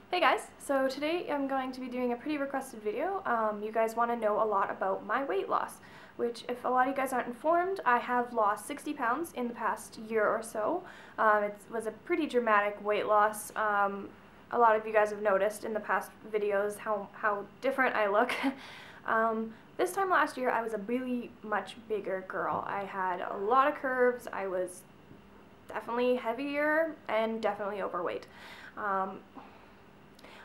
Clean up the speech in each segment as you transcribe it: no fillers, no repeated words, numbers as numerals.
Hey guys, so today I'm going to be doing a pretty requested video. You guys want to know a lot about my weight loss, which if a lot of you guys aren't informed, I have lost 60 pounds in the past year or so. It was a pretty dramatic weight loss. A lot of you guys have noticed in the past videos how different I look. This time last year I was a really much bigger girl. I had a lot of curves, I was definitely heavier and definitely overweight.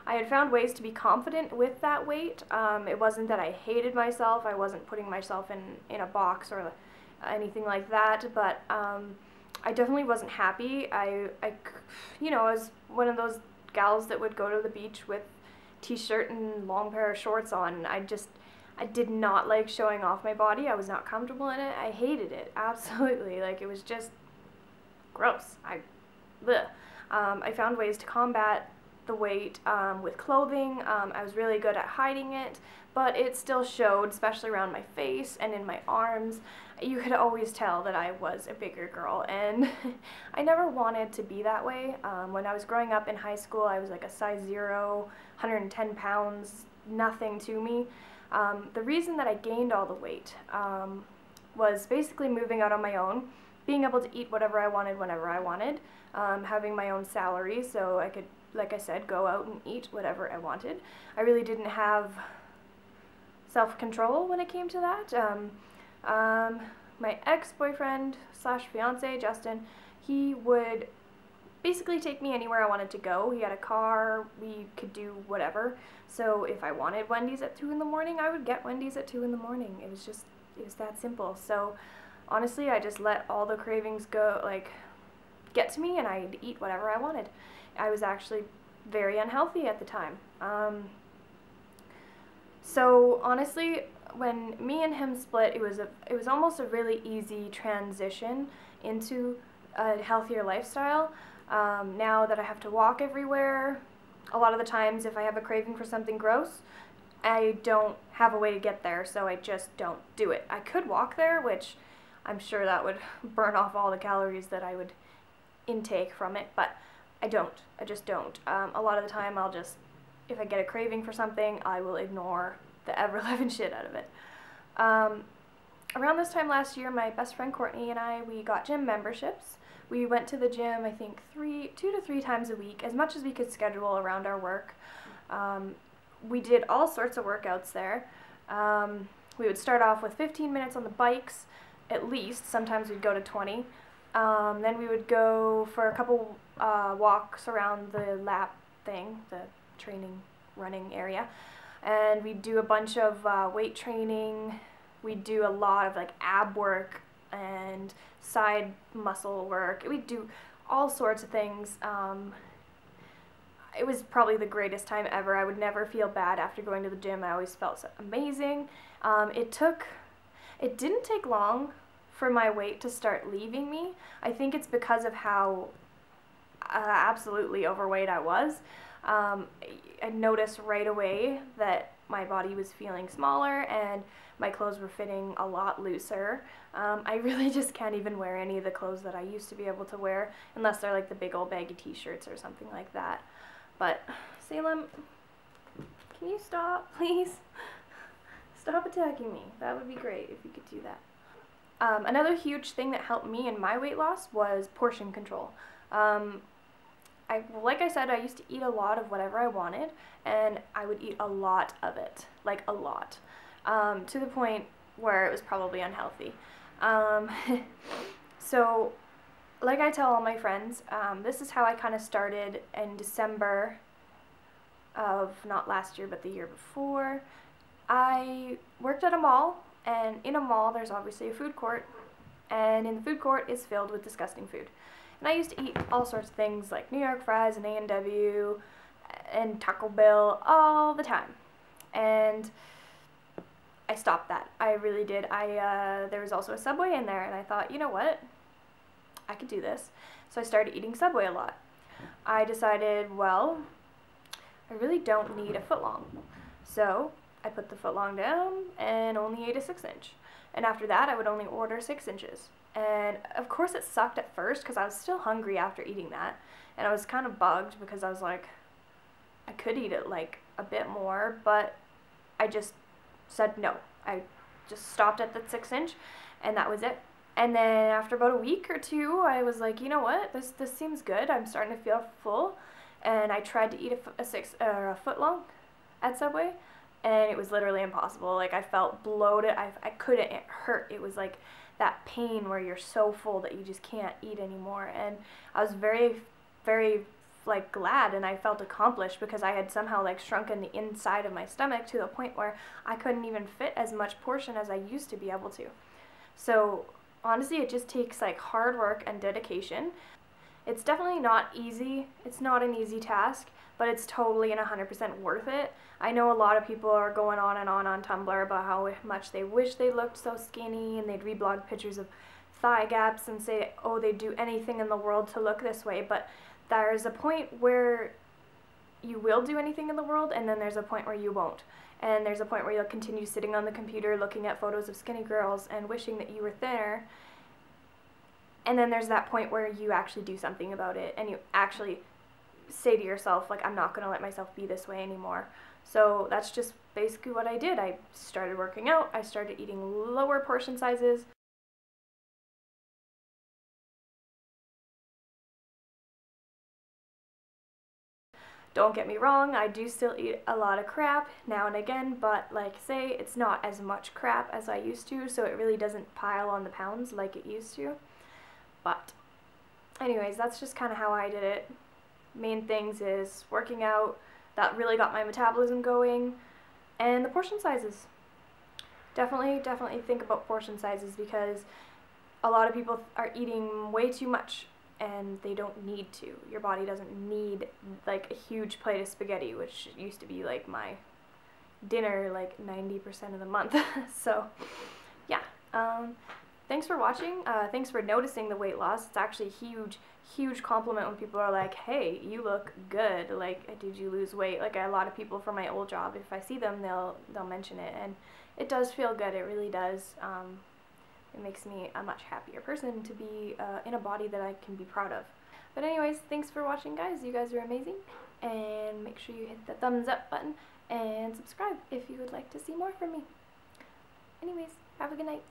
I had found ways to be confident with that weight. It wasn't that I hated myself, I wasn't putting myself in a box or anything like that, but I definitely wasn't happy. I was one of those gals that would go to the beach with t-shirt and long pair of shorts on. I did not like showing off my body. I was not comfortable in it. I hated it, absolutely. Like, it was just gross. I found ways to combat the weight with clothing. I was really good at hiding it, but it still showed, especially around my face and in my arms. You could always tell that I was a bigger girl, and I never wanted to be that way. When I was growing up in high school, I was like a size 0, 110 pounds, nothing to me. The reason that I gained all the weight was basically moving out on my own, being able to eat whatever I wanted whenever I wanted, having my own salary so I could, like I said, go out and eat whatever I wanted. I really didn't have self-control when it came to that. My ex-boyfriend slash fiance, Justin, he would basically take me anywhere I wanted to go. He had a car, we could do whatever. So if I wanted Wendy's at 2 in the morning, I would get Wendy's at 2 in the morning. It was that simple. So honestly, I just let all the cravings get to me, and I'd eat whatever I wanted. I was actually very unhealthy at the time. So honestly, when me and him split, it was almost a really easy transition into a healthier lifestyle. Now that I have to walk everywhere, a lot of the times if I have a craving for something gross, I don't have a way to get there, so I just don't do it. I could walk there, which I'm sure that would burn off all the calories that I would intake from it, but I don't. I just don't. A lot of the time if I get a craving for something, I will ignore the ever-living shit out of it. Around this time last year, my best friend Courtney and I, we got gym memberships. We went to the gym, I think, 2 to 3 times a week, as much as we could schedule around our work. We did all sorts of workouts there. We would start off with 15 minutes on the bikes, at least. Sometimes we'd go to 20. Then we would go for a couple walks around the lap thing, the training running area, and we'd do a bunch of weight training. We'd do a lot of ab work and side muscle work. We'd do all sorts of things. It was probably the greatest time ever. I would never feel bad after going to the gym. I always felt amazing. It didn't take long for my weight to start leaving me. I think it's because of how absolutely overweight I was. I noticed right away that my body was feeling smaller and my clothes were fitting a lot looser. I really just can't even wear any of the clothes that I used to be able to wear unless they're like the big old baggy t-shirts or something like that. But Salem, can you stop, please? Stop attacking me. That would be great if you could do that. Another huge thing that helped me in my weight loss was portion control. Like I said, I used to eat a lot of whatever I wanted, and I would eat a lot of it, like a lot, to the point where it was probably unhealthy. So, like I tell all my friends, this is how I kind of started in December of, not last year, but the year before. I worked at a mall. And in a mall, there's obviously a food court, and in the food court is filled with disgusting food. And I used to eat all sorts of things like New York fries and A&W and Taco Bell all the time. And I stopped that. I really did. There was also a Subway in there, and I thought, you know what? I could do this. So I started eating Subway a lot. I decided, well, I really don't need a footlong. So I put the footlong down and only ate a 6-inch. And after that, I would only order 6 inches. And of course it sucked at first because I was still hungry after eating that. And I was kind of bugged because I was like, I could eat it like a bit more, but I just said no. I just stopped at the 6-inch, and that was it. And then after about a week or two, I was like, you know what, this seems good. I'm starting to feel full, and I tried to eat a foot long at Subway, and it was literally impossible. Like, I felt bloated. I couldn't. It hurt. It was like that pain where you're so full that you just can't eat anymore. And I was very, very like glad, and I felt accomplished because I had somehow like shrunken the inside of my stomach to the point where I couldn't even fit as much portion as I used to be able to. So honestly, it just takes like hard work and dedication. It's definitely not easy. It's not an easy task, but it's totally and 100% worth it. I know a lot of people are going on and on Tumblr about how much they wish they looked so skinny, and they'd reblog pictures of thigh gaps and say, oh, they'd do anything in the world to look this way. But there's a point where you will do anything in the world, and then there's a point where you won't. And there's a point where you'll continue sitting on the computer looking at photos of skinny girls and wishing that you were thinner. And then there's that point where you actually do something about it, and you actually say to yourself, like, I'm not going to let myself be this way anymore. So that's just basically what I did. I started working out. I started eating lower portion sizes. Don't get me wrong, I do still eat a lot of crap now and again, but like I say, it's not as much crap as I used to, so it really doesn't pile on the pounds like it used to. But anyways, that's just kind of how I did it. Main things is working out, that really got my metabolism going, and the portion sizes. Definitely think about portion sizes, because a lot of people are eating way too much, and they don't need to. Your body doesn't need like a huge plate of spaghetti, which used to be like my dinner like 90% of the month. So yeah, thanks for watching. Thanks for noticing the weight loss. It's actually a huge compliment when people are like, hey, you look good, like, did you lose weight? Like, a lot of people from my old job, if I see them, they'll mention it, and it does feel good. It really does. It makes me a much happier person to be in a body that I can be proud of. But anyways, thanks for watching, guys. You guys are amazing. And make sure you hit the thumbs up button and subscribe if you would like to see more from me. Anyways, have a good night.